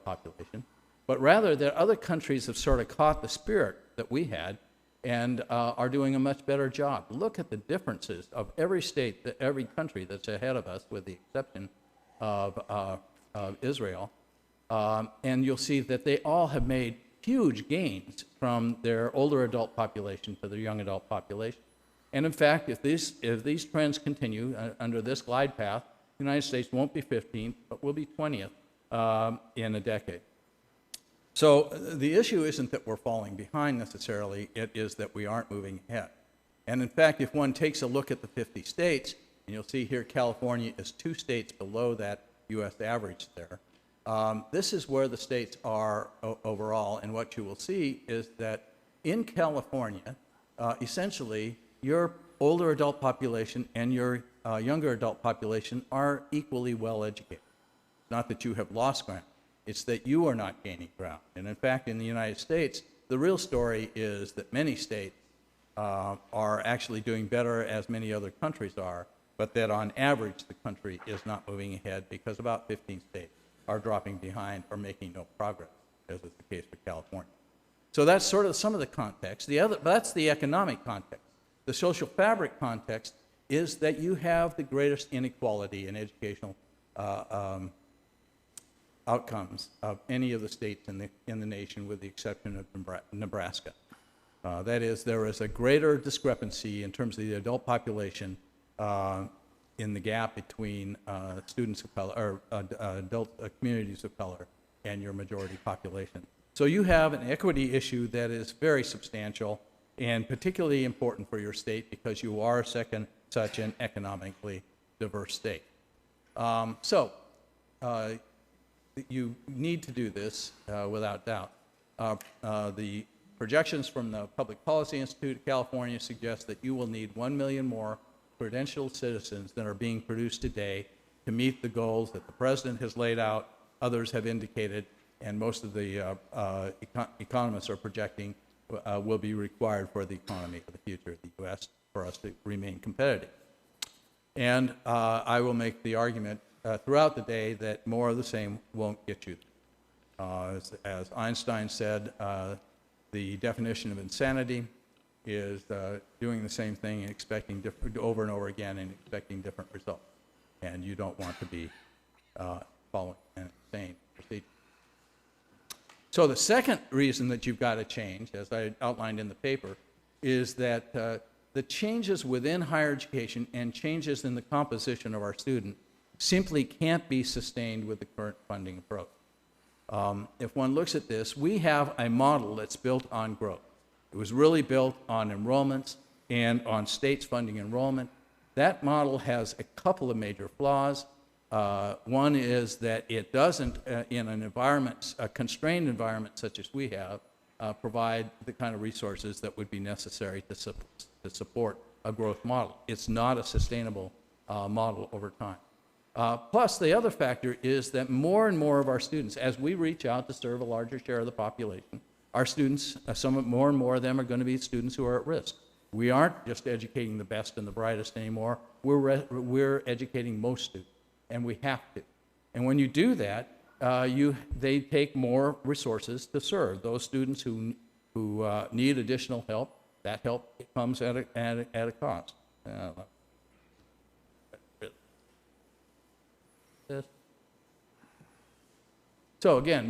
adult population, but rather that other countries have sort of caught the spirit that we had and are doing a much better job. Look at the differences of every state, every country that's ahead of us, with the exception of Israel, and you'll see that they all have made huge gains from their older adult population to their young adult population. And in fact, if these trends continue under this glide path, the United States won't be 15th, but will be 20th in a decade. So the issue isn't that we're falling behind necessarily, it is that we aren't moving ahead. And in fact, if one takes a look at the 50 states, and you'll see here California is 2 states below that US average there. This is where the states are overall, and what you will see is that in California, essentially, your older adult population and your younger adult population are equally well educated. Not that you have lost ground. It's that you are not gaining ground. And in fact, in the United States, the real story is that many states are actually doing better, as many other countries are, but that on average, the country is not moving ahead because about 15 states are dropping behind or making no progress, as is the case for California. So that's sort of some of the context. That's the economic context. The social fabric context is that you have the greatest inequality in educational outcomes of any of the states in the nation, with the exception of Nebraska. That is, there is a greater discrepancy in terms of the adult population in the gap between students of color, or adult communities of color, and your majority population. So you have an equity issue that is very substantial and particularly important for your state because you are such an economically diverse state. You need to do this without doubt. The projections from the Public Policy Institute of California suggest that you will need 1 million more credentialed citizens than are being produced today to meet the goals that the president has laid out, others have indicated, and most of the economists are projecting will be required for the economy of the future of the U.S. for us to remain competitive. And I will make the argument throughout the day that more of the same won't get you there. As Einstein said, the definition of insanity is doing the same thing and expecting different over and over again and expecting different results. And you don't want to be following an insane procedure. So the second reason that you've got to change, as I outlined in the paper, is that the changes within higher education and changes in the composition of our student simply can't be sustained with the current funding approach. If one looks at this, we have a model that's built on growth. It was really built on enrollments and on states funding enrollment. That model has a couple of major flaws. One is that it doesn't, in an environment, a constrained environment such as we have, provide the kind of resources that would be necessary to support a growth model. It's not a sustainable model over time. Plus, the other factor is that more and more of our students, as we reach out to serve a larger share of the population, our students, more and more of them are going to be students who are at risk. We aren't just educating the best and the brightest anymore. We're educating most students, and we have to. And when you do that, they take more resources to serve those students who need additional help. That help comes at a cost. So again,